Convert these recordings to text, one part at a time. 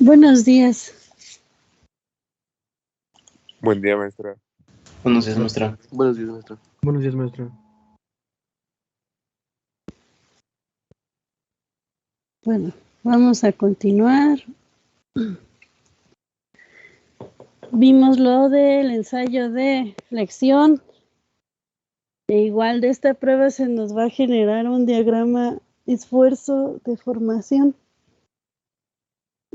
Buenos días. Buen día, maestra. Buenos días, maestra. Buenos días, maestra. Buenos días, maestra. Bueno, vamos a continuar. Vimos lo del ensayo de flexión. E igual de esta prueba se nos va a generar un diagrama esfuerzo de formación.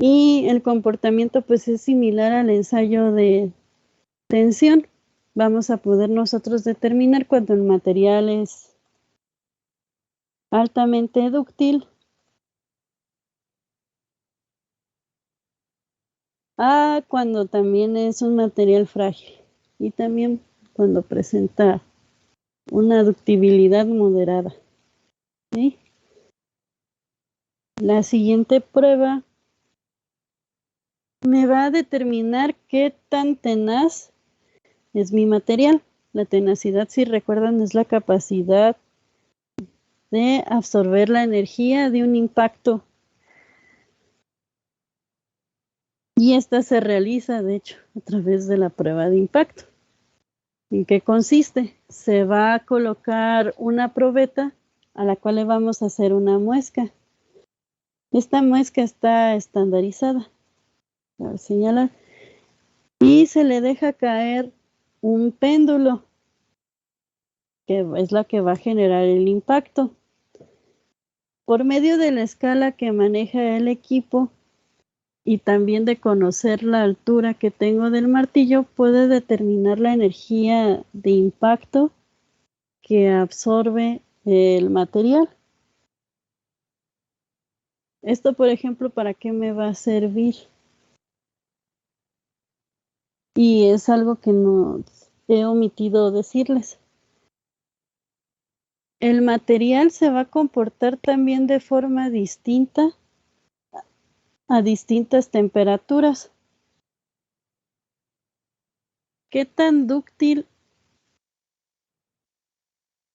Y el comportamiento pues es similar al ensayo de tensión. Vamos a poder nosotros determinar cuando el material es altamente dúctil a cuando también es un material frágil y también cuando presenta una ductibilidad moderada. ¿Sí? La siguiente prueba me va a determinar qué tan tenaz es mi material. La tenacidad, si recuerdan, es la capacidad de absorber la energía de un impacto. Y esta se realiza, de hecho, a través de la prueba de impacto. ¿En qué consiste? Se va a colocar una probeta a la cual le vamos a hacer una muesca. Esta muesca está estandarizada, para señalar, y se le deja caer un péndulo, que es la que va a generar el impacto. Por medio de la escala que maneja el equipo y también de conocer la altura que tengo del martillo, puede determinar la energía de impacto que absorbe el material. Esto, por ejemplo, ¿para qué me va a servir? Y es algo que no he omitido decirles. El material se va a comportar también de forma distinta a distintas temperaturas. ¿Qué tan dúctil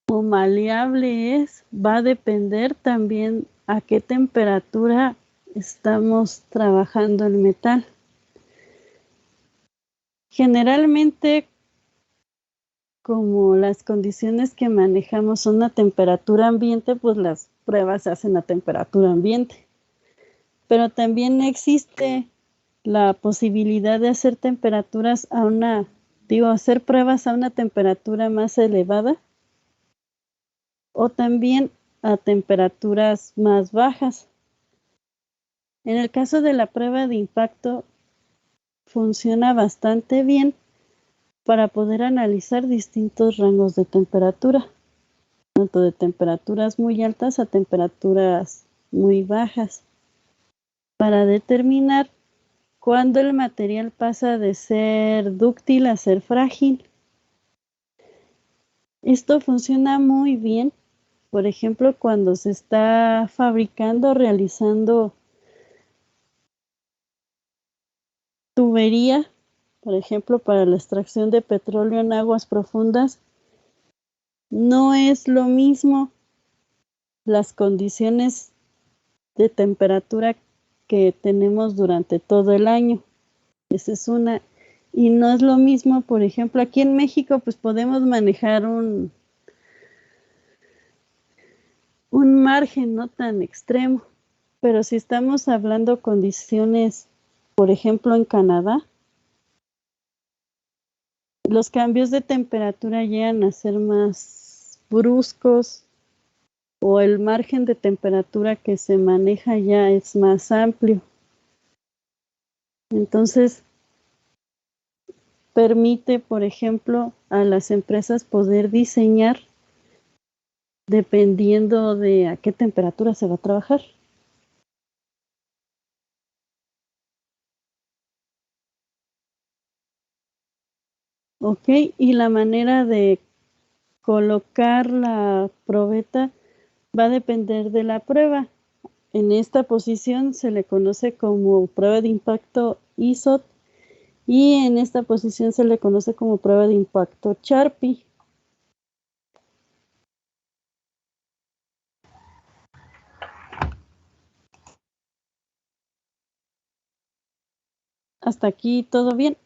o maleable es? Va a depender también a qué temperatura estamos trabajando el metal. Generalmente, como las condiciones que manejamos son a temperatura ambiente, pues las pruebas se hacen a temperatura ambiente. Pero también existe la posibilidad de hacer temperaturas hacer pruebas a una temperatura más elevada o también a temperaturas más bajas. En el caso de la prueba de impacto, funciona bastante bien para poder analizar distintos rangos de temperatura, tanto de temperaturas muy altas a temperaturas muy bajas, para determinar cuándo el material pasa de ser dúctil a ser frágil. Esto funciona muy bien, por ejemplo, cuando se está fabricando, realizando tubería, por ejemplo, para la extracción de petróleo en aguas profundas. No es lo mismo las condiciones de temperatura que tenemos durante todo el año. Esa es una. Y no es lo mismo, por ejemplo, aquí en México, pues podemos manejar un margen no tan extremo. Pero si estamos hablando condiciones, por ejemplo, en Canadá, los cambios de temperatura llegan a ser más bruscos o el margen de temperatura que se maneja ya es más amplio. Entonces, permite, por ejemplo, a las empresas poder diseñar dependiendo de a qué temperatura se va a trabajar. Ok, y la manera de colocar la probeta va a depender de la prueba. En esta posición se le conoce como prueba de impacto ISOT y en esta posición se le conoce como prueba de impacto Charpy. ¿Hasta aquí todo bien?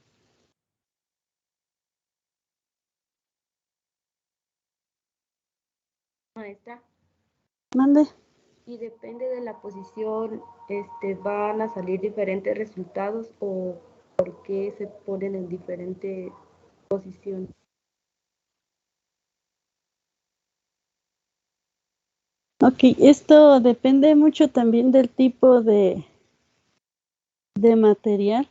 Maestra, Mande. y depende de la posición, van a salir diferentes resultados o por qué se ponen en diferentes posiciones. Ok, esto depende mucho también del tipo de material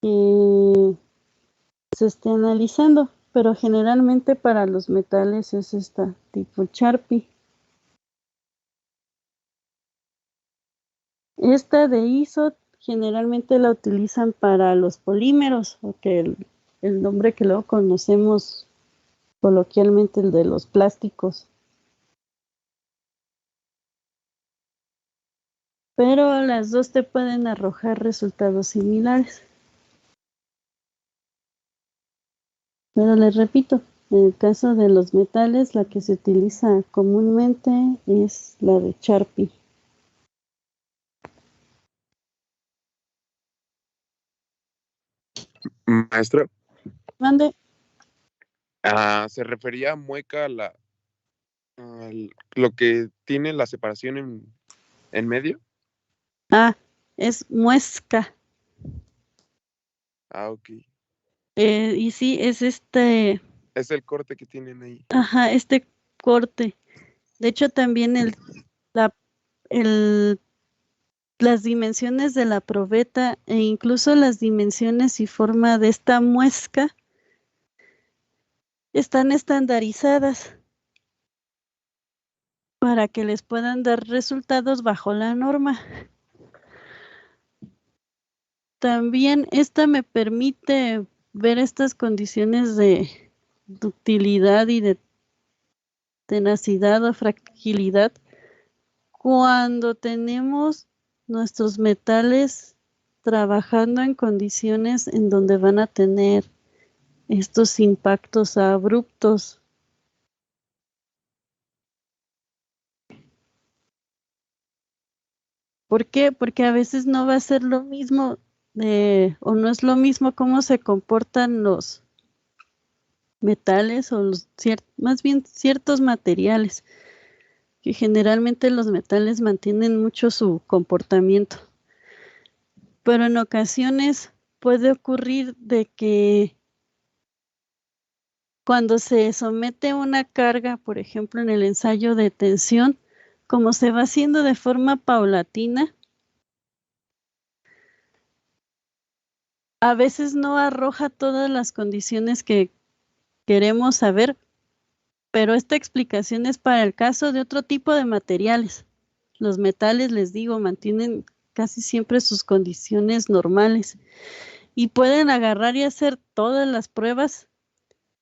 que se esté analizando, pero generalmente para los metales es esta tipo Sharpie. Esta de ISO generalmente la utilizan para los polímeros, o que el nombre que luego conocemos coloquialmente, el de los plásticos. Pero las dos te pueden arrojar resultados similares. Pero les repito, en el caso de los metales, la que se utiliza comúnmente es la de Sharpie. Maestra, Mande. se refería a mueca lo que tiene la separación en medio. Ah, es muesca. Ah, ok. Y sí, es este, Es el corte que tienen ahí. ajá, este corte. De hecho, también la, el, las dimensiones de la probeta e incluso las dimensiones y forma de esta muesca están estandarizadas para que les puedan dar resultados bajo la norma. También esta me permite ver estas condiciones de ductilidad y de tenacidad o fragilidad cuando tenemos nuestros metales trabajando en condiciones en donde van a tener estos impactos abruptos. ¿Por qué? Porque a veces no va a ser lo mismo o no es lo mismo cómo se comportan los metales o más bien ciertos materiales, que generalmente los metales mantienen mucho su comportamiento. Pero en ocasiones puede ocurrir de que cuando se somete una carga, por ejemplo, en el ensayo de tensión, como se va haciendo de forma paulatina, a veces no arroja todas las condiciones que queremos saber, pero esta explicación es para el caso de otro tipo de materiales. Los metales, les digo, mantienen casi siempre sus condiciones normales y pueden agarrar y hacer todas las pruebas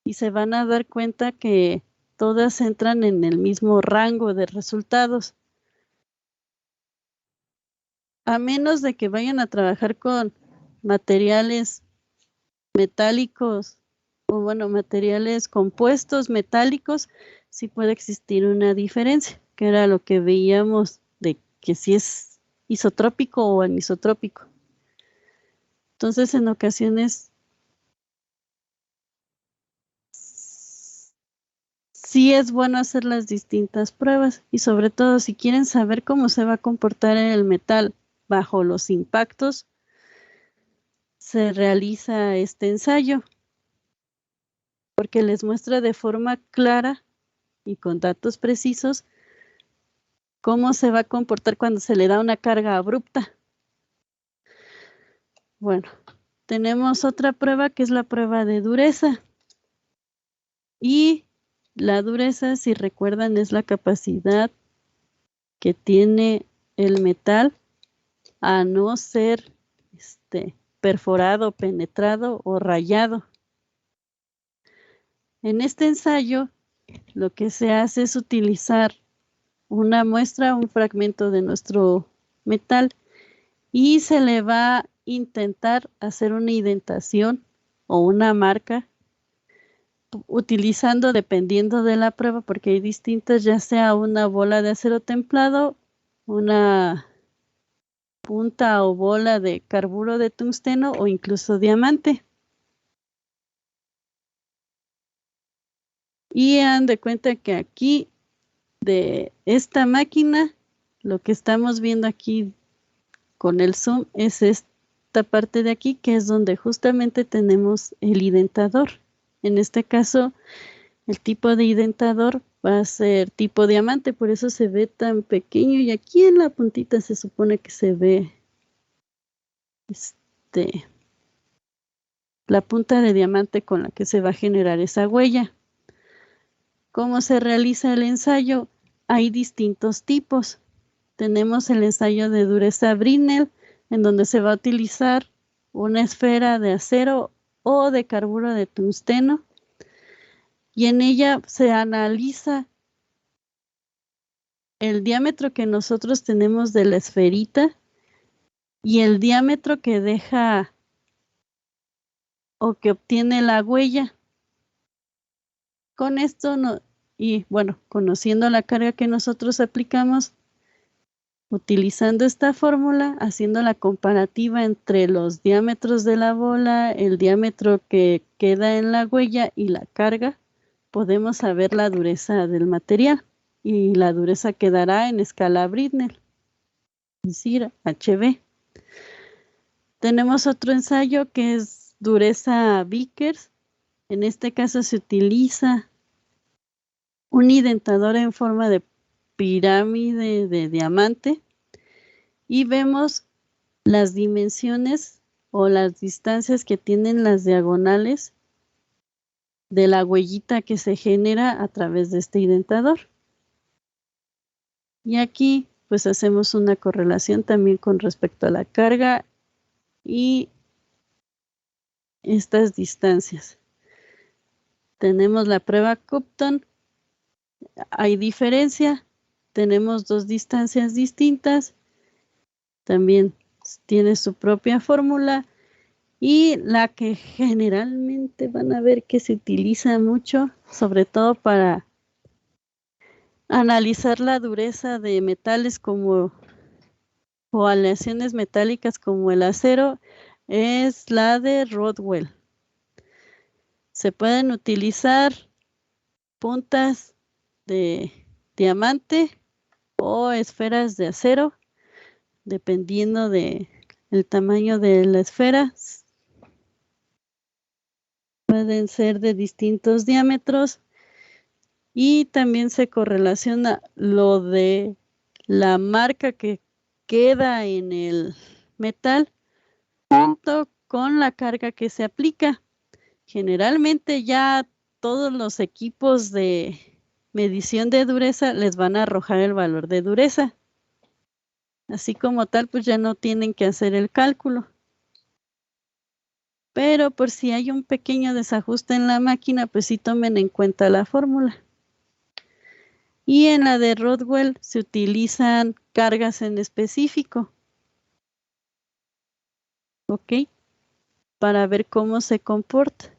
y se van a dar cuenta que todas entran en el mismo rango de resultados. A menos de que vayan a trabajar con materiales metálicos o bueno, materiales compuestos metálicos, sí puede existir una diferencia, que era lo que veíamos de que si es isotrópico o anisotrópico. Entonces, en ocasiones sí es bueno hacer las distintas pruebas y sobre todo si quieren saber cómo se va a comportar el metal bajo los impactos, se realiza este ensayo porque les muestra de forma clara y con datos precisos cómo se va a comportar cuando se le da una carga abrupta. Bueno, tenemos otra prueba que es la prueba de dureza. Y la dureza, si recuerdan, es la capacidad que tiene el metal a no ser perforado, penetrado o rayado. En este ensayo, lo que se hace es utilizar una muestra, un fragmento de nuestro metal y se le va a intentar hacer una indentación o una marca utilizando, dependiendo de la prueba, porque hay distintas, ya sea una bola de acero templado, una punta o bola de carburo de tungsteno o incluso diamante. Y hagan de cuenta que aquí de esta máquina, lo que estamos viendo aquí con el zoom es esta parte de aquí, que es donde justamente tenemos el identador. En este caso, el tipo de identador va a ser tipo diamante, por eso se ve tan pequeño y aquí en la puntita se supone que se ve la punta de diamante con la que se va a generar esa huella. ¿Cómo se realiza el ensayo? Hay distintos tipos. Tenemos el ensayo de dureza Brinell, en donde se va a utilizar una esfera de acero o de carburo de tungsteno, y en ella se analiza el diámetro que nosotros tenemos de la esferita y el diámetro que deja o que obtiene la huella. Con esto, y bueno, conociendo la carga que nosotros aplicamos, utilizando esta fórmula, haciendo la comparativa entre los diámetros de la bola, el diámetro que queda en la huella y la carga, podemos saber la dureza del material. Y la dureza quedará en escala Brinell, es decir, HB. Tenemos otro ensayo que es dureza Vickers. En este caso se utiliza un identador en forma de pirámide de diamante y vemos las dimensiones o las distancias que tienen las diagonales de la huellita que se genera a través de este identador. Y aquí pues hacemos una correlación también con respecto a la carga y estas distancias. Tenemos la prueba Compton. Hay diferencia. Tenemos dos distancias distintas. También tiene su propia fórmula. Y la que generalmente van a ver que se utiliza mucho, sobre todo para analizar la dureza de metales como o aleaciones metálicas como el acero, es la de Rodwell. Se pueden utilizar puntas de diamante o esferas de acero, dependiendo del tamaño de la esfera. Pueden ser de distintos diámetros y también se correlaciona lo de la marca que queda en el metal junto con la carga que se aplica. Generalmente ya todos los equipos de medición de dureza les van a arrojar el valor de dureza. Así como tal, pues ya no tienen que hacer el cálculo. Pero por si hay un pequeño desajuste en la máquina, pues sí tomen en cuenta la fórmula. Y en la de Rodwell se utilizan cargas en específico. ¿Ok? Para ver cómo se comporta.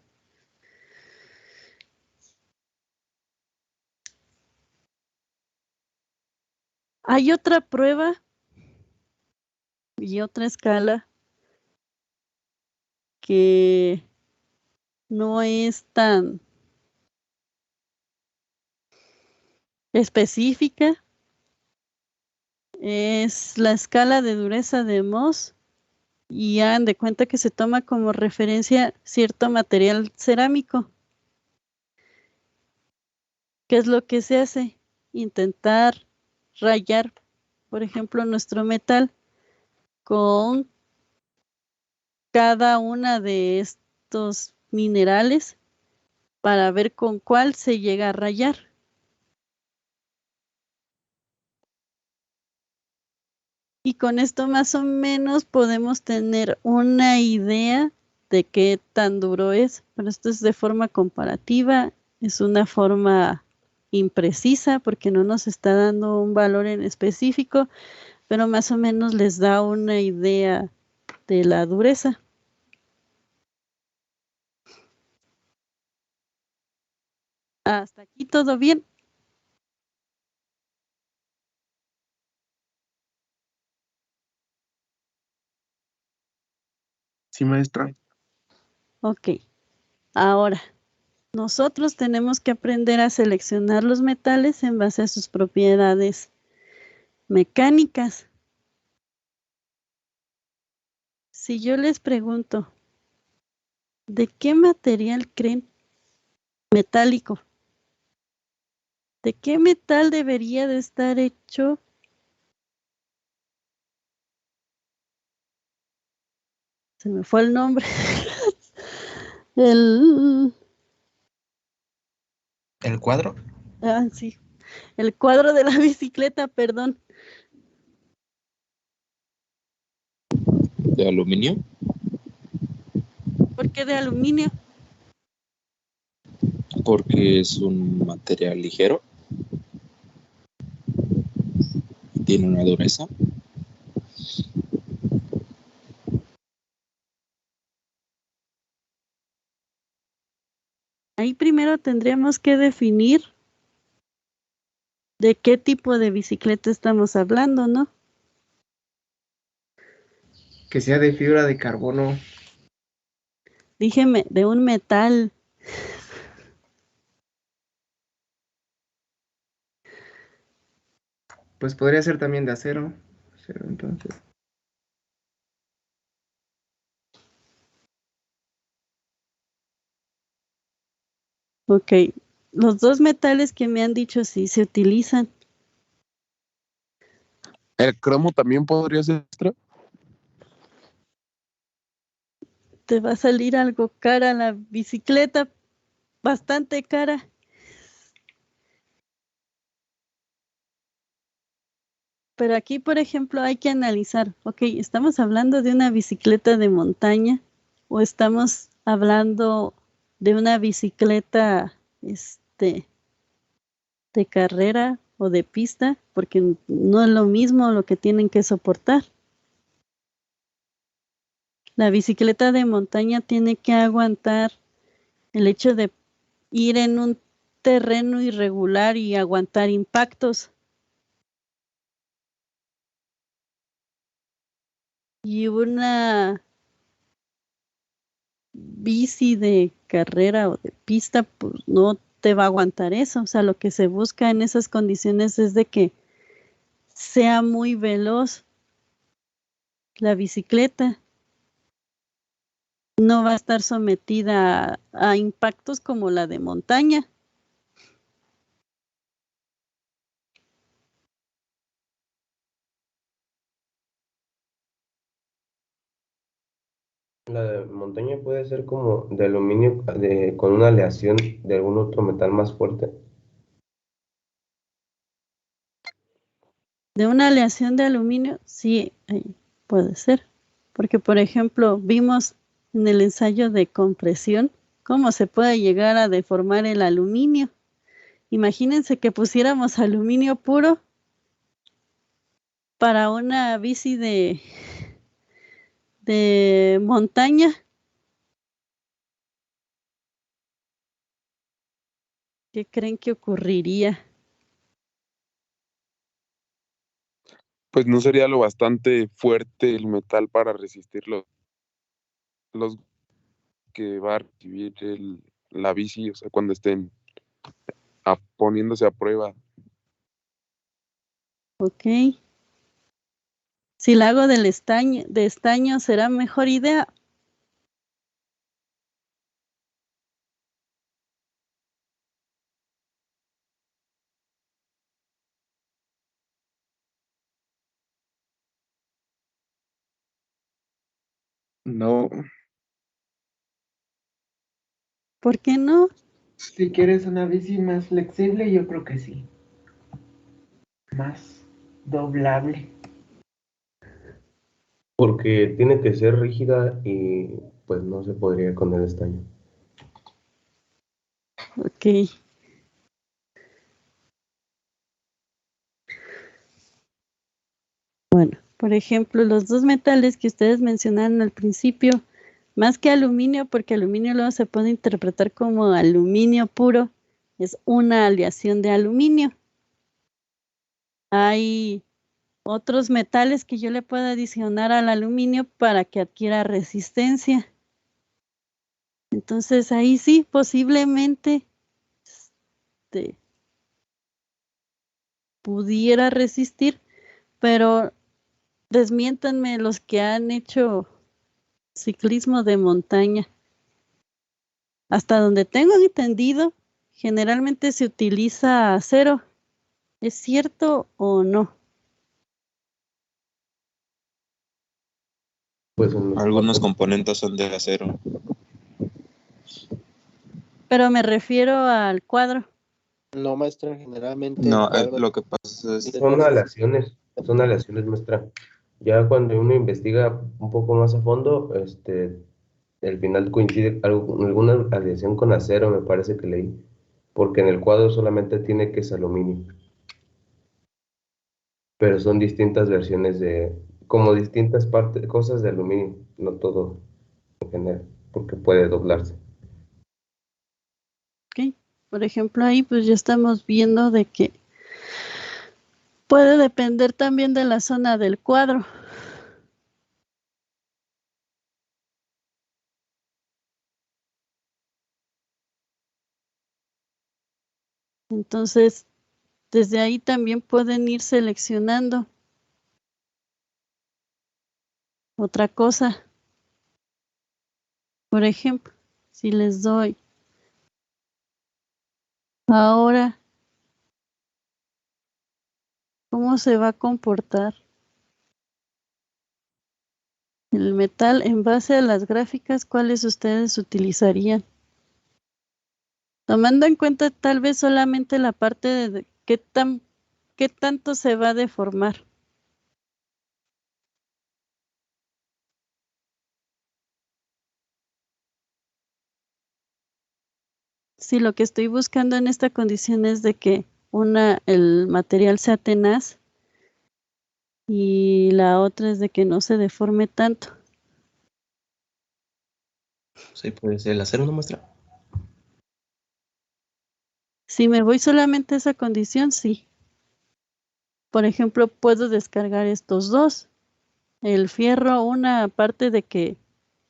Hay otra prueba y otra escala que no es tan específica. Es la escala de dureza de Mohs y hagan de cuenta que se toma como referencia cierto material cerámico. ¿Qué es lo que se hace? Intentar rayar, por ejemplo, nuestro metal con cada una de estos minerales para ver con cuál se llega a rayar. Y con esto más o menos podemos tener una idea de qué tan duro es, pero esto es de forma comparativa, es una forma imprecisa porque no nos está dando un valor en específico, pero más o menos les da una idea de la dureza. Hasta aquí todo bien. Sí, maestra. Ok. Ahora, nosotros tenemos que aprender a seleccionar los metales en base a sus propiedades mecánicas. Si yo les pregunto, ¿de qué material creen metálico? ¿De qué metal debería de estar hecho? Se me fue el nombre. El, ¿El cuadro? sí, el cuadro de la bicicleta, perdón. ¿De aluminio? ¿Por qué de aluminio? Porque es un material ligero. Tiene una dureza. Ahí primero tendríamos que definir de qué tipo de bicicleta estamos hablando, ¿no? Que sea de fibra de carbono. Dígame, de un metal. Pues podría ser también de acero. Acero, entonces. Ok, los dos metales que me han dicho sí se utilizan. ¿El cromo también podría ser extra? Te va a salir algo cara la bicicleta, bastante cara. Pero aquí, por ejemplo, hay que analizar, ok, ¿estamos hablando de una bicicleta de montaña o estamos hablando de una bicicleta, de carrera o de pista? Porque no es lo mismo lo que tienen que soportar. La bicicleta de montaña tiene que aguantar el hecho de ir en un terreno irregular y aguantar impactos. Y una bici de carrera o de pista, pues no te va a aguantar eso. O sea, lo que se busca en esas condiciones es de que sea muy veloz la bicicleta. No va a estar sometida a impactos como la de montaña. La de montaña puede ser como de aluminio con una aleación de algún otro metal más fuerte. De una aleación de aluminio, sí, puede ser. Porque, por ejemplo, vimos en el ensayo de compresión cómo se puede llegar a deformar el aluminio. Imagínense que pusiéramos aluminio puro para una bici de montaña. ¿Qué creen que ocurriría? Pues no sería lo bastante fuerte el metal para resistir los que va a recibir la bici, o sea, cuando estén poniéndose a prueba. Ok. Si la hago de estaño, ¿será mejor idea? No. ¿Por qué no? Si quieres una bici más flexible, yo creo que sí. Más doblable. Porque tiene que ser rígida y pues no se podría con el estaño. Ok. Bueno, por ejemplo, los dos metales que ustedes mencionaron al principio, más que aluminio, porque aluminio luego se puede interpretar como aluminio puro, es una aleación de aluminio. Hay otros metales que yo le pueda adicionar al aluminio para que adquiera resistencia. Entonces ahí sí, posiblemente pudiera resistir, pero desmiéntanme los que han hecho ciclismo de montaña. Hasta donde tengo entendido, generalmente se utiliza acero. ¿Es cierto o no? Pues Algunos componentes son de acero. Pero me refiero al cuadro. No, maestra, generalmente No, el cuadro lo que pasa es son aleaciones, maestra. Ya cuando uno investiga un poco más a fondo, el final coincide alguna aleación con acero, me parece que leí, porque en el cuadro solamente tiene que es aluminio. Pero son distintas versiones como distintas partes, cosas de aluminio, no todo en general, porque puede doblarse. ¿Ok? Por ejemplo, ahí pues ya estamos viendo de que puede depender también de la zona del cuadro. Entonces, desde ahí también pueden ir seleccionando otra cosa. Por ejemplo, si les doy ahora, ¿cómo se va a comportar el metal en base a las gráficas? ¿Cuáles ustedes utilizarían? Tomando en cuenta tal vez solamente la parte de qué tanto se va a deformar. Si lo que estoy buscando en esta condición es de que el material sea tenaz y la otra es de que no se deforme tanto. Sí, pues el acero no muestra. Si me voy solamente a esa condición, sí. Por ejemplo, puedo descargar estos dos. El fierro, una parte de que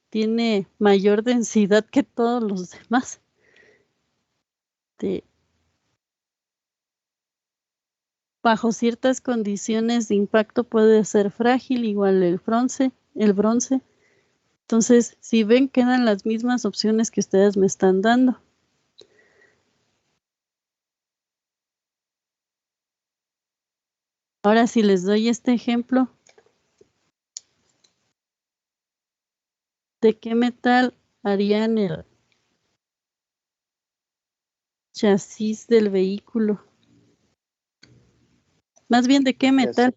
tiene mayor densidad que todos los demás. Bajo ciertas condiciones de impacto puede ser frágil, igual el bronce. Entonces, si ven, quedan las mismas opciones que ustedes me están dando. Ahora, si les doy este ejemplo, ¿de qué metal harían el chasis del vehículo? Más bien, ¿de qué metal?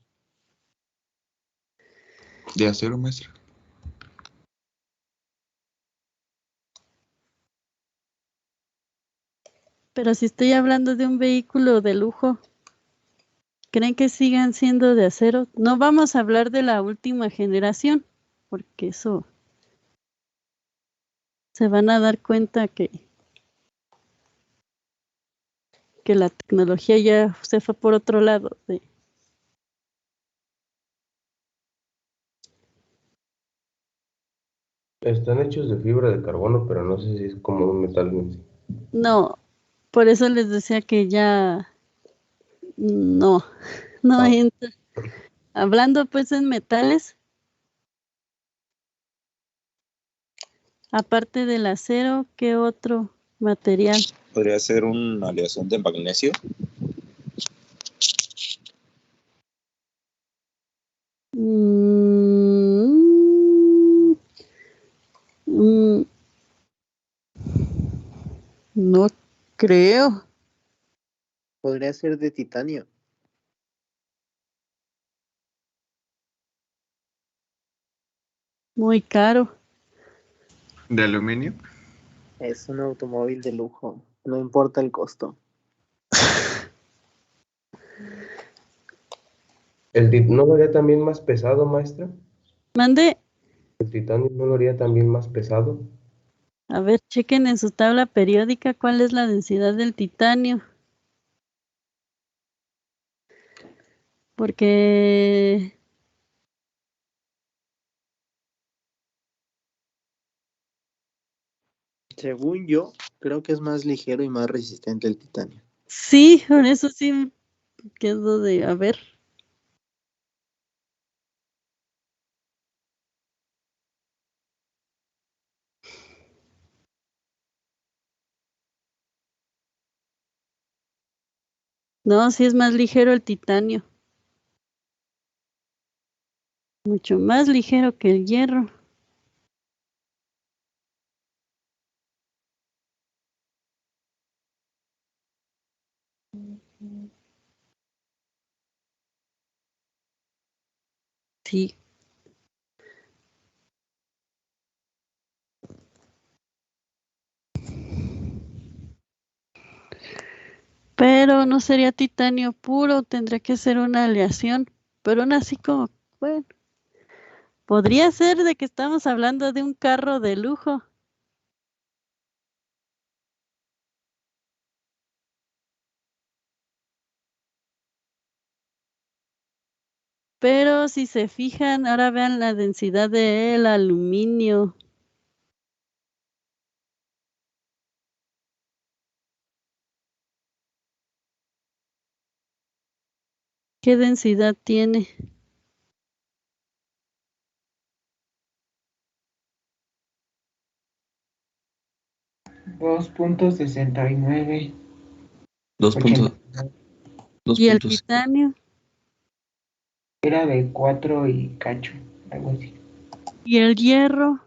De acero, maestra. Pero si estoy hablando de un vehículo de lujo, ¿creen que sigan siendo de acero? No vamos a hablar de la última generación, porque eso se van a dar cuenta que la tecnología ya se fue por otro lado. Están hechos de fibra de carbono, pero no sé si es como un metal en sí. No, por eso les decía que ya no entra. Hablando pues en metales, aparte del acero, ¿qué otro material? Podría ser una aleación de magnesio. No creo. podría ser de titanio. Muy caro. ¿De aluminio? Es un automóvil de lujo, no importa el costo. ¿No lo haría también más pesado, maestra? Mande. ¿El titanio no lo haría también más pesado? A ver, chequen en su tabla periódica cuál es la densidad del titanio. Porque Según yo, creo que es más ligero y más resistente el titanio. sí, por eso sí quedo de, a ver. No, sí es más ligero el titanio. Mucho más ligero que el hierro. Sí. Pero no sería titanio puro, tendría que ser una aleación. Pero aún así como, bueno, podría ser de que estamos hablando de un carro de lujo. Pero si se fijan, ahora vean la densidad del aluminio. ¿Qué densidad tiene? $2.69. 2 ¿Y el puntos. titanio? Era de 4 y cacho, algo así. ¿Y el hierro?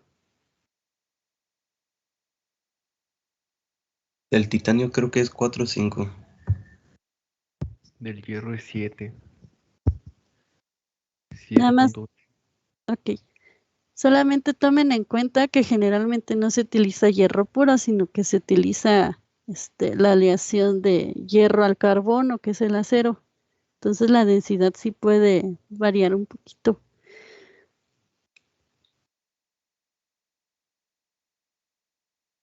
El titanio creo que es 4 o 5. Del hierro es 7. Nada más, 7.8. ok. Solamente tomen en cuenta que generalmente no se utiliza hierro puro, sino que se utiliza la aleación de hierro al carbono, que es el acero. Entonces la densidad sí puede variar un poquito.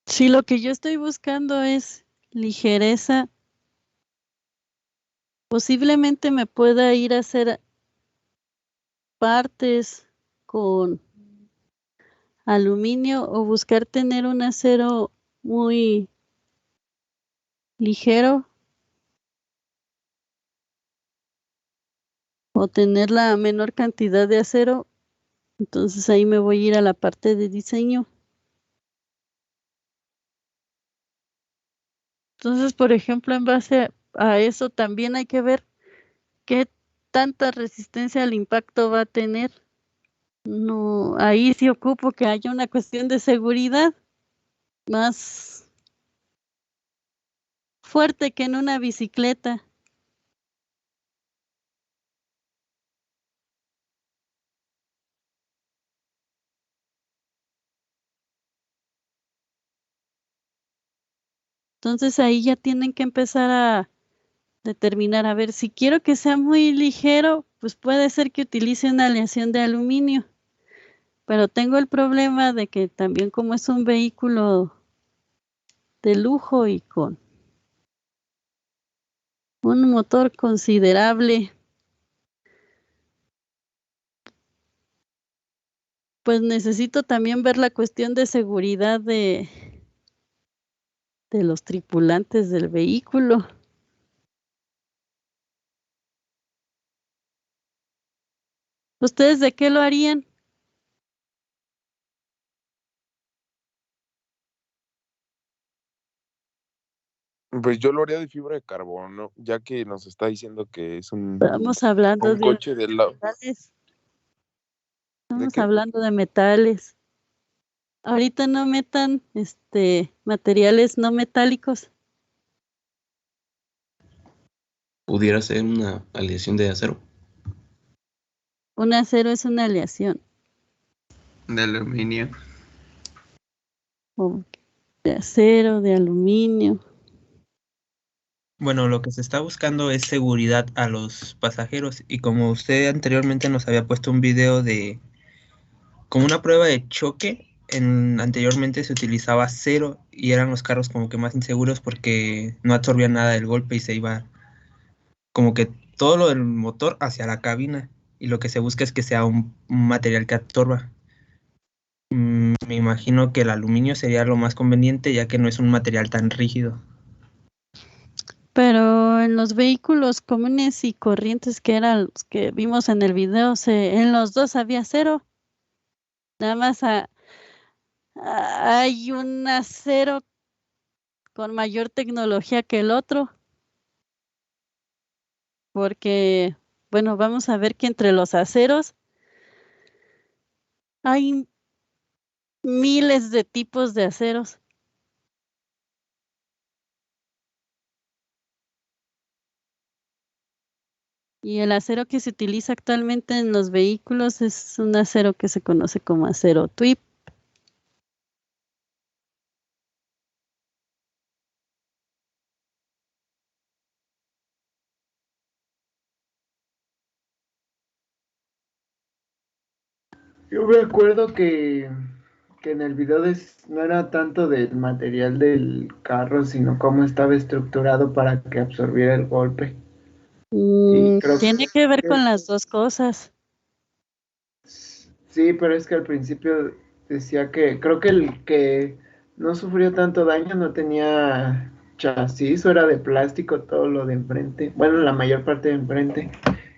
Si lo que yo estoy buscando es ligereza, posiblemente me pueda ir a hacer partes con aluminio o buscar tener un acero muy ligero o tener la menor cantidad de acero. Entonces ahí me voy a ir a la parte de diseño. Entonces, por ejemplo, en base a eso también hay que ver qué tanta resistencia al impacto va a tener. No, ahí sí ocupo que haya una cuestión de seguridad más fuerte que en una bicicleta. Entonces ahí ya tienen que empezar a determinar, a ver, si quiero que sea muy ligero, pues puede ser que utilice una aleación de aluminio. Pero tengo el problema de que también como es un vehículo de lujo y con un motor considerable, pues necesito también ver la cuestión de seguridad de los tripulantes del vehículo. ¿Ustedes de qué lo harían? Pues yo lo haría de fibra de carbono, ya que nos está diciendo que es un Estamos hablando de coche de la... metales. ¿De Estamos qué? hablando de metales. Ahorita no metan materiales no metálicos. Pudiera ser una aleación de acero. Un acero es una aleación. De aluminio. O de acero, de aluminio. Bueno, lo que se está buscando es seguridad a los pasajeros y como usted anteriormente nos había puesto un video de como una prueba de choque, anteriormente se utilizaba acero y eran los carros como que más inseguros porque no absorbían nada del golpe y se iba como que todo lo del motor hacia la cabina, y lo que se busca es que sea un material que absorba. Me imagino que el aluminio sería lo más conveniente, ya que no es un material tan rígido. Pero en los vehículos comunes y corrientes que eran los que vimos en el video, en los dos había acero. Nada más hay un acero con mayor tecnología que el otro. Porque, bueno, vamos a ver que entre los aceros hay miles de tipos de aceros. Y el acero que se utiliza actualmente en los vehículos es un acero que se conoce como acero TWIP. Yo me acuerdo que en el video no era tanto del material del carro, sino cómo estaba estructurado para que absorbiera el golpe. Y creo Tiene que ver con las dos cosas. sí, pero es que al principio decía que creo que el que no sufrió tanto daño no tenía chasis, o era de plástico todo lo de enfrente, bueno, la mayor parte de enfrente,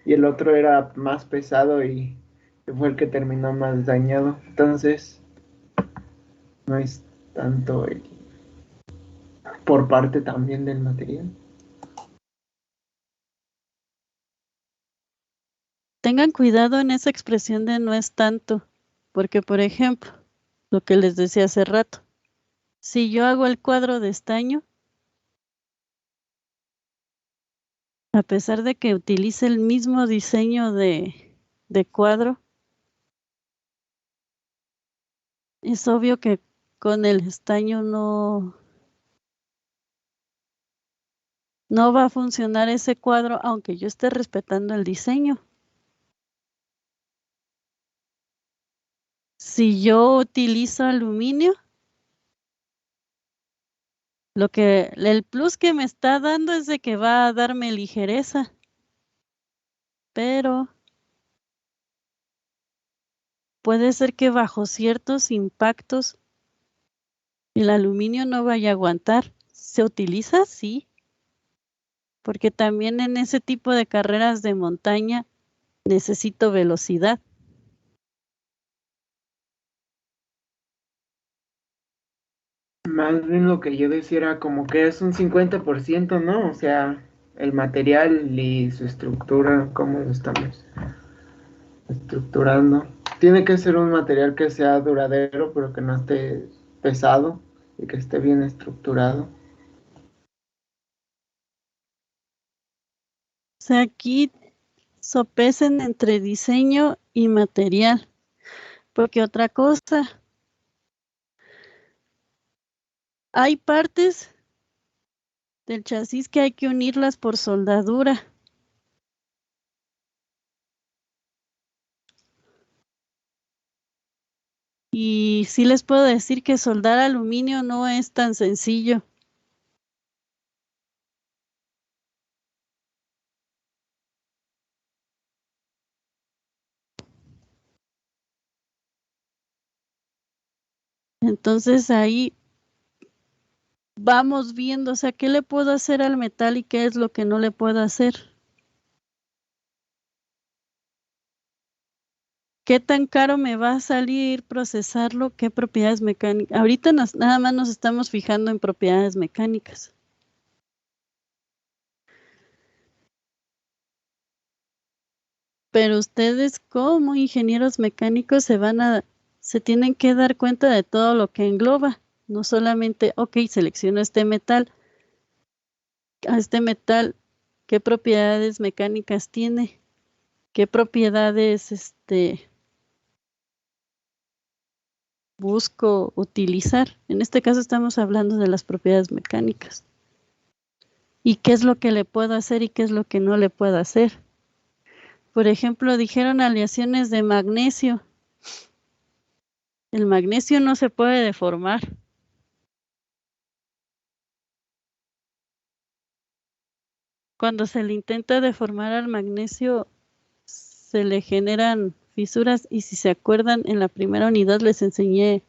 y el otro era más pesado y fue el que terminó más dañado. Entonces, no es tanto por parte también del material. Tengan cuidado en esa expresión de no es tanto, porque por ejemplo, lo que les decía hace rato, si yo hago el cuadro de estaño, a pesar de que utilice el mismo diseño de cuadro, es obvio que con el estaño no va a funcionar ese cuadro, aunque yo esté respetando el diseño. Si yo utilizo aluminio, el plus que me está dando es de que va a darme ligereza, pero puede ser que bajo ciertos impactos el aluminio no vaya a aguantar. ¿Se utiliza? Sí, porque también en ese tipo de carreras de montaña necesito velocidad. Más bien lo que yo decía era como que es un 50%, ¿no? O sea, el material y su estructura, cómo lo estamos estructurando. Tiene que ser un material que sea duradero, pero que no esté pesado y que esté bien estructurado. O sea, aquí sopesen entre diseño y material, porque otra cosa, hay partes del chasis que hay que unirlas por soldadura. Y sí les puedo decir que soldar aluminio no es tan sencillo. Entonces ahí vamos viendo, o sea, qué le puedo hacer al metal y qué es lo que no le puedo hacer. ¿Qué tan caro me va a salir procesarlo? ¿Qué propiedades mecánicas? Ahorita nada más nos estamos fijando en propiedades mecánicas. Pero ustedes como ingenieros mecánicos se tienen que dar cuenta de todo lo que engloba. No solamente, ok, selecciono este metal. A este metal, ¿qué propiedades mecánicas tiene? ¿Qué propiedades busco utilizar? En este caso estamos hablando de las propiedades mecánicas. ¿Y qué es lo que le puedo hacer y qué es lo que no le puedo hacer? Por ejemplo, dijeron aleaciones de magnesio. El magnesio no se puede deformar. cuando se le intenta deformar al magnesio, se le generan fisuras, y si se acuerdan, en la primera unidad les enseñé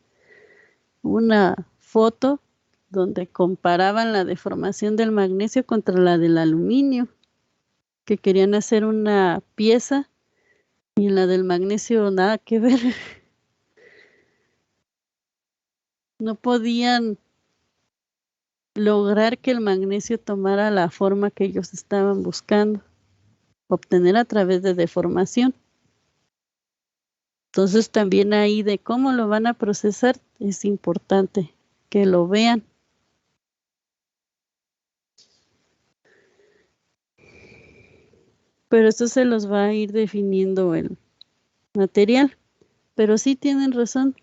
una foto donde comparaban la deformación del magnesio contra la del aluminio, que querían hacer una pieza y la del magnesio nada que ver. No podían lograr que el magnesio tomara la forma que ellos estaban buscando obtener a través de deformación. Entonces también ahí de cómo lo van a procesar es importante que lo vean. Pero eso se los va a ir definiendo el material. Pero sí tienen razón.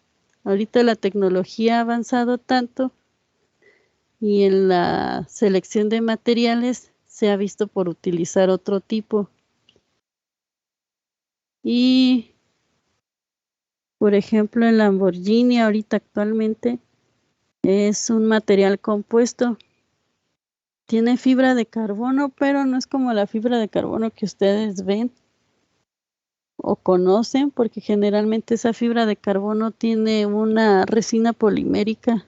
Ahorita la tecnología ha avanzado tanto y en la selección de materiales se ha visto por utilizar otro tipo. Y, por ejemplo, el Lamborghini ahorita actualmente es un material compuesto. Tiene fibra de carbono, pero no es como la fibra de carbono que ustedes ven o conocen, porque generalmente esa fibra de carbono tiene una resina polimérica.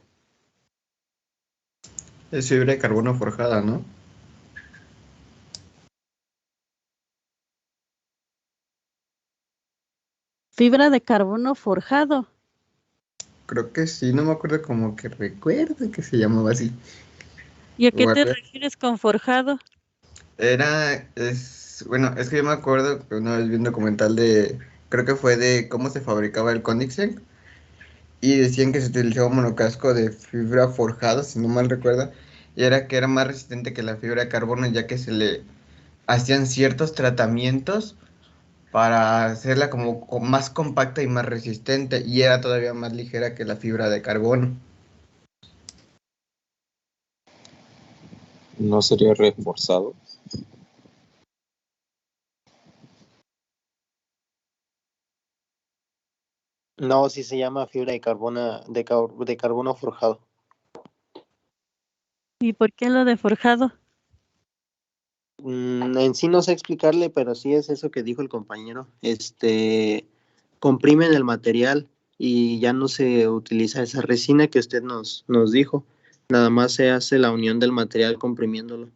Es fibra de carbono forjada, ¿no? Fibra de carbono forjado. Creo que sí, no me acuerdo, como que recuerdo que se llamaba así. ¿Y a qué te Guarda- refieres con forjado? Bueno, es que yo me acuerdo que una vez vi un documental creo que fue de cómo se fabricaba el Koenigsegg, y decían que se utilizaba un monocasco de fibra forjada, si no mal recuerdo, y era que era más resistente que la fibra de carbono, ya que se le hacían ciertos tratamientos para hacerla como más compacta y más resistente, y era todavía más ligera que la fibra de carbono. ¿No sería reforzado? No, sí se llama fibra de carbono, de carbono forjado. ¿Y por qué lo de forjado? En sí no sé explicarle, pero sí es eso que dijo el compañero. Comprimen el material y ya no se utiliza esa resina que usted nos dijo. Nada más se hace la unión del material comprimiéndolo.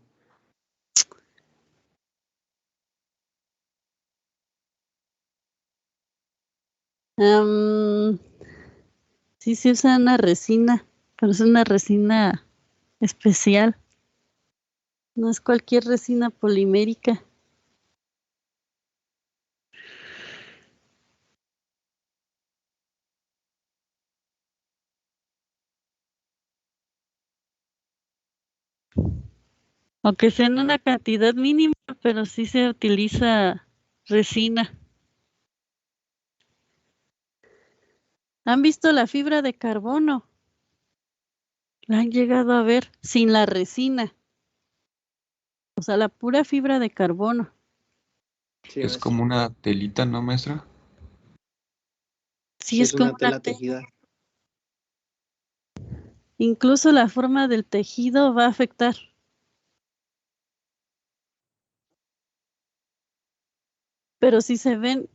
Sí se usa una resina, pero es una resina especial. No es cualquier resina polimérica. Aunque sea en una cantidad mínima, pero sí se utiliza resina. ¿Han visto la fibra de carbono? La han llegado a ver sin la resina. O sea, la pura fibra de carbono. Sí, Es como una telita, ¿no, maestra? Sí, es como una tela tejida. Incluso la forma del tejido va a afectar. Pero si se ven,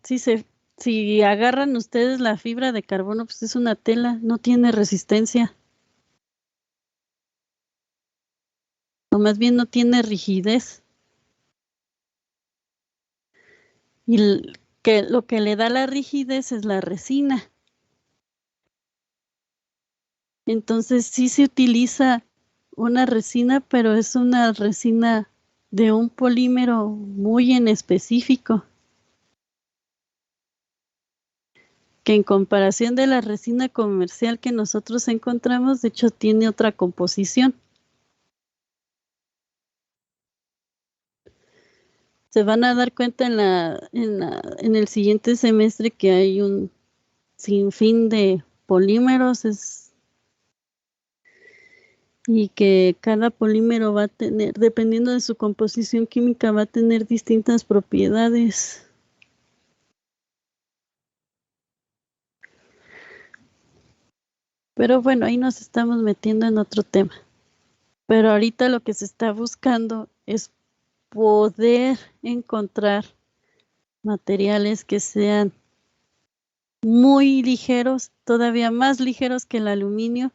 si agarran ustedes la fibra de carbono, pues es una tela, no tiene resistencia. O más bien no tiene rigidez. Y lo que le da la rigidez es la resina. Entonces sí se utiliza una resina, pero es una resina de un polímero muy en específico, que en comparación de la resina comercial que nosotros encontramos, de hecho tiene otra composición. Se van a dar cuenta en el siguiente semestre que hay un sinfín de polímeros y que cada polímero va a tener, dependiendo de su composición química, va a tener distintas propiedades. Pero bueno, ahí nos estamos metiendo en otro tema. Pero ahorita lo que se está buscando es poder encontrar materiales que sean muy ligeros, todavía más ligeros que el aluminio,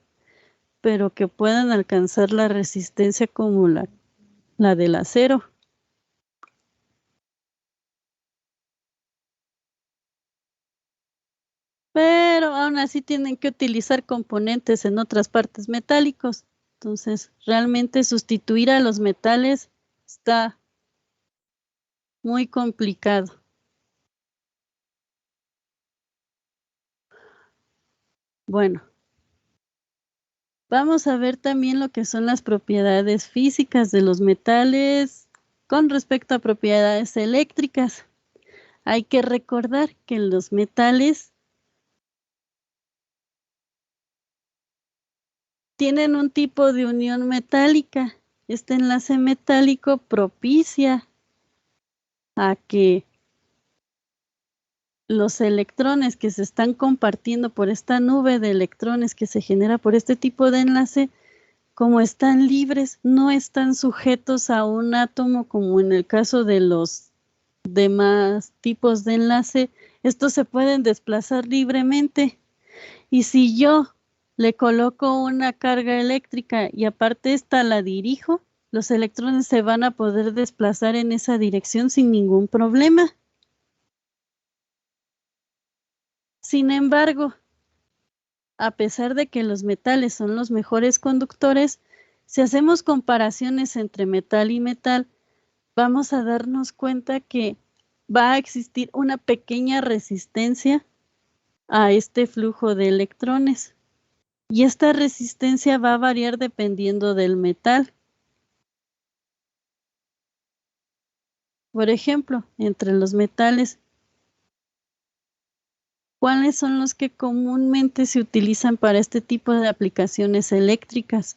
pero que puedan alcanzar la resistencia como la del acero. Pero aún así tienen que utilizar componentes en otras partes metálicos. Entonces, realmente sustituir a los metales está muy complicado. Bueno, vamos a ver también lo que son las propiedades físicas de los metales con respecto a propiedades eléctricas. Hay que recordar que los metales tienen un tipo de unión metálica. Este enlace metálico propicia a que los electrones que se están compartiendo por esta nube de electrones que se genera por este tipo de enlace, como están libres, no están sujetos a un átomo como en el caso de los demás tipos de enlace. Estos se pueden desplazar libremente. Y si yo le coloco una carga eléctrica y aparte esta la dirijo, los electrones se van a poder desplazar en esa dirección sin ningún problema. Sin embargo, a pesar de que los metales son los mejores conductores, si hacemos comparaciones entre metal y metal, vamos a darnos cuenta que va a existir una pequeña resistencia a este flujo de electrones. Y esta resistencia va a variar dependiendo del metal. Por ejemplo, entre los metales, ¿cuáles son los que comúnmente se utilizan para este tipo de aplicaciones eléctricas?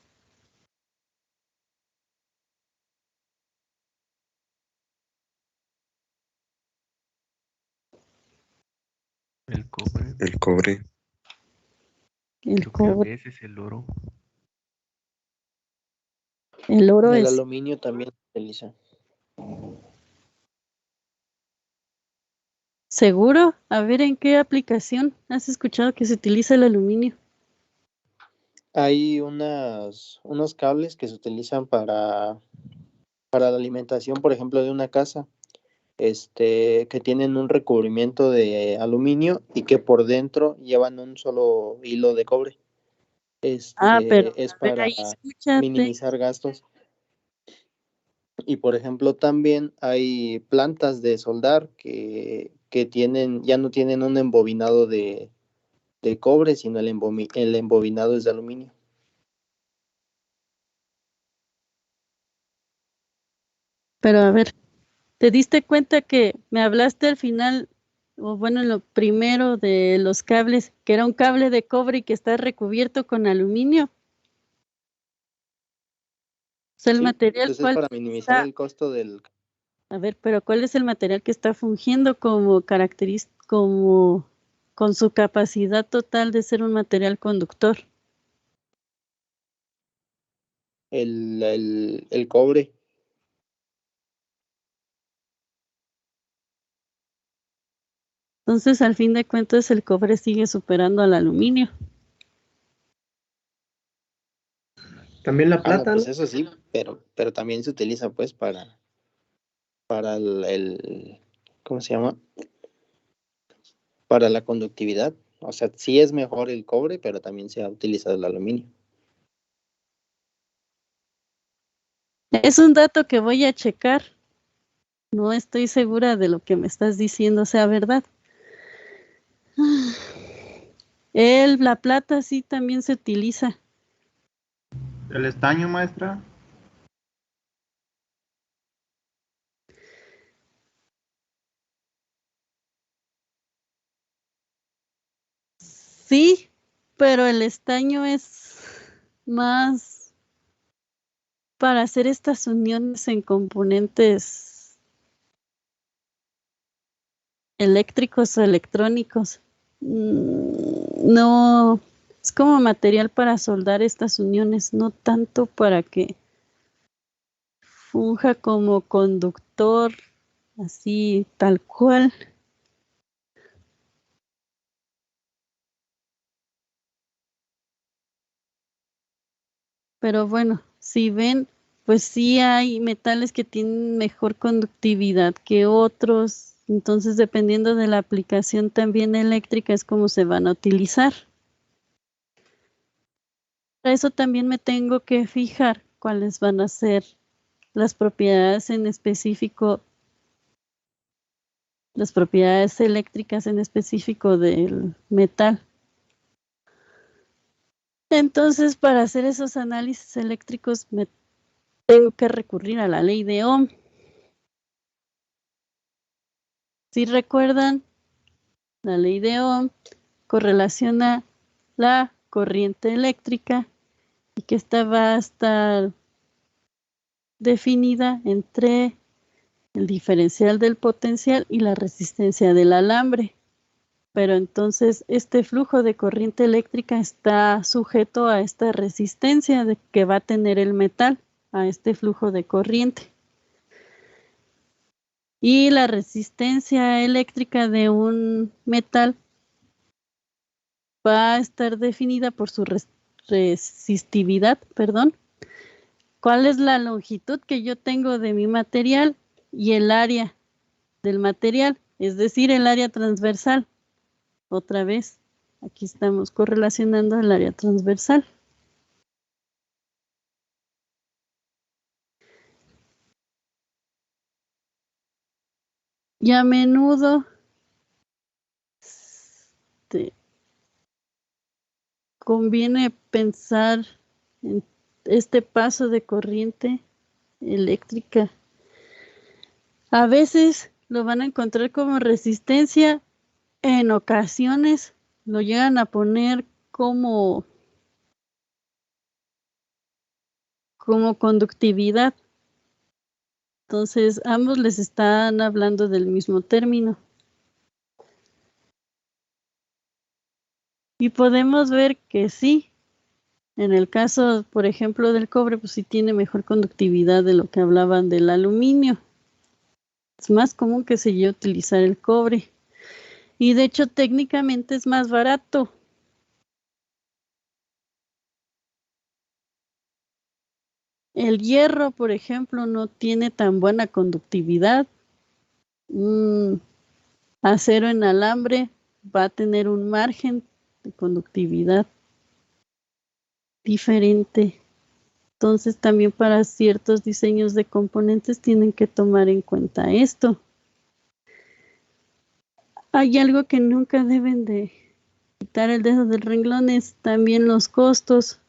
El cobre. El cobre. El Creo que a cobre. veces el oro. El oro El es aluminio también se utiliza. seguro. A ver, ¿en qué aplicación has escuchado que se utiliza el aluminio? Hay unos cables que se utilizan para la alimentación, por ejemplo, de una casa, que tienen un recubrimiento de aluminio y que por dentro llevan un solo hilo de cobre. Pero Es a ver, para ahí escúchate. minimizar gastos. Y por ejemplo, también hay plantas de soldar que ya no tienen un embobinado de cobre, sino el embobinado es de aluminio. Pero a ver, ¿te diste cuenta que me hablaste al final, o bueno, en lo primero de los cables, que era un cable de cobre y que está recubierto con aluminio? O sea, el Sí, material, pues es ¿cuál para minimizar está? el costo del... A ver, pero ¿cuál es el material que está fungiendo como como con su capacidad total de ser un material conductor? el cobre. Entonces, al fin de cuentas, el cobre sigue superando al aluminio. También la No, plata, pues ¿no? eso sí, pero también se utiliza pues para ¿cómo se llama? Para la conductividad. O sea, sí es mejor el cobre, pero también se ha utilizado el aluminio. Es un dato que voy a checar. No estoy segura de lo que me estás diciendo sea verdad. La plata sí también se utiliza. ¿El estaño, maestra? Sí, pero el estaño es más para hacer estas uniones en componentes eléctricos o electrónicos. No, es como material para soldar estas uniones, no tanto para que funja como conductor, así tal cual. Pero bueno, si ven, pues sí hay metales que tienen mejor conductividad que otros. Entonces, dependiendo de la aplicación también eléctrica, es como se van a utilizar. Para eso también me tengo que fijar cuáles van a ser las propiedades en específico, las propiedades eléctricas en específico del metal. Entonces, para hacer esos análisis eléctricos me tengo que recurrir a la ley de Ohm. Si recuerdan, la ley de Ohm correlaciona la corriente eléctrica y que esta va a estar definida entre el diferencial del potencial y la resistencia del alambre. Pero entonces este flujo de corriente eléctrica está sujeto a esta resistencia que va a tener el metal a este flujo de corriente. Y la resistencia eléctrica de un metal va a estar definida por su resistividad, perdón. ¿Cuál es la longitud que yo tengo de mi material y el área del material? Es decir, el área transversal. Otra vez, aquí estamos correlacionando el área transversal. Y a menudo conviene pensar en este paso de corriente eléctrica. A veces lo van a encontrar como resistencia, en ocasiones lo llegan a poner como conductividad. Entonces, ambos les están hablando del mismo término. Y podemos ver que sí, en el caso, por ejemplo, del cobre, pues sí tiene mejor conductividad de lo que hablaban del aluminio. Es más común que se llegue a utilizar el cobre. Y de hecho, técnicamente es más barato. El hierro, por ejemplo, no tiene tan buena conductividad. Acero en alambre va a tener un margen de conductividad diferente. Entonces, también para ciertos diseños de componentes tienen que tomar en cuenta esto. Hay algo que nunca deben de quitar el dedo del renglón, es también los costos.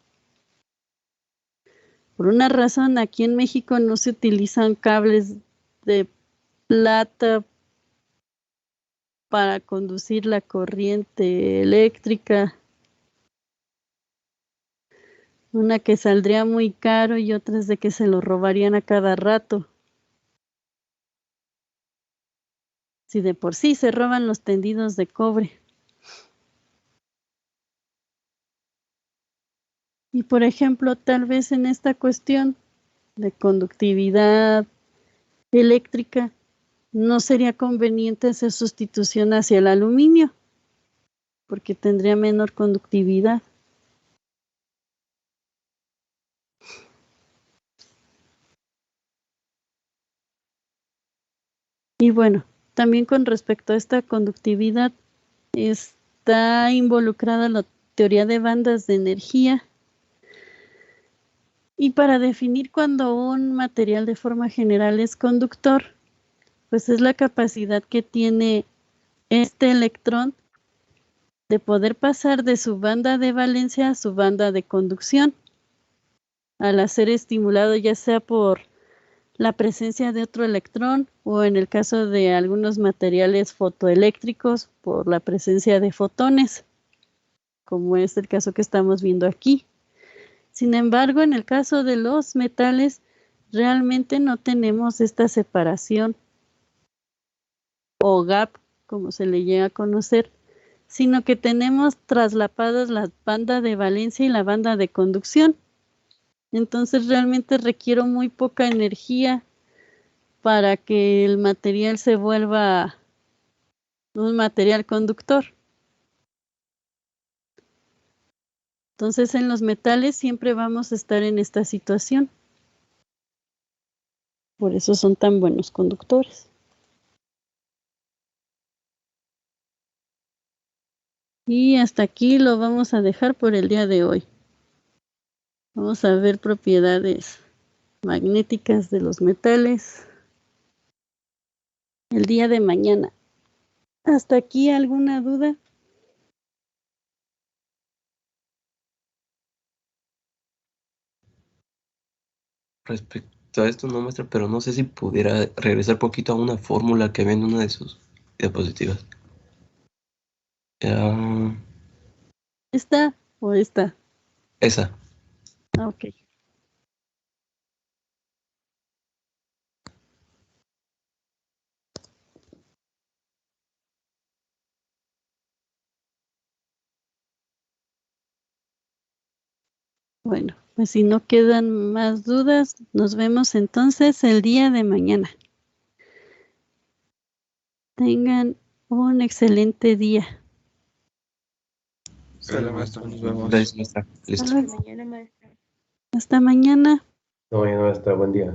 Por una razón, aquí en México no se utilizan cables de plata para conducir la corriente eléctrica. Una que saldría muy caro y otras de que se lo robarían a cada rato. Si de por sí se roban los tendidos de cobre. Y por ejemplo, tal vez en esta cuestión de conductividad eléctrica, no sería conveniente hacer sustitución hacia el aluminio, porque tendría menor conductividad. Y bueno, también con respecto a esta conductividad, está involucrada la teoría de bandas de energía. Y para definir cuando un material de forma general es conductor, pues es la capacidad que tiene este electrón de poder pasar de su banda de valencia a su banda de conducción, al ser estimulado ya sea por la presencia de otro electrón o en el caso de algunos materiales fotoeléctricos por la presencia de fotones, como es el caso que estamos viendo aquí. Sin embargo, en el caso de los metales, realmente no tenemos esta separación o gap, como se le llega a conocer, sino que tenemos traslapadas la banda de valencia y la banda de conducción. Entonces realmente requiero muy poca energía para que el material se vuelva un material conductor. Entonces en los metales siempre vamos a estar en esta situación. Por eso son tan buenos conductores. Y hasta aquí lo vamos a dejar por el día de hoy. Vamos a ver propiedades magnéticas de los metales el día de mañana. ¿Hasta aquí alguna duda? Respecto a esto no muestra, pero no sé si pudiera regresar poquito a una fórmula que ve en una de sus diapositivas. ¿Esta o esta? Esa. Ok. Bueno, pues si no quedan más dudas, nos vemos entonces el día de mañana. Tengan un excelente día. Sale, maestra, nos vemos. Gracias, maestra. Listo. Hasta mañana, maestra. Hasta mañana. No, ya no está. Buen día.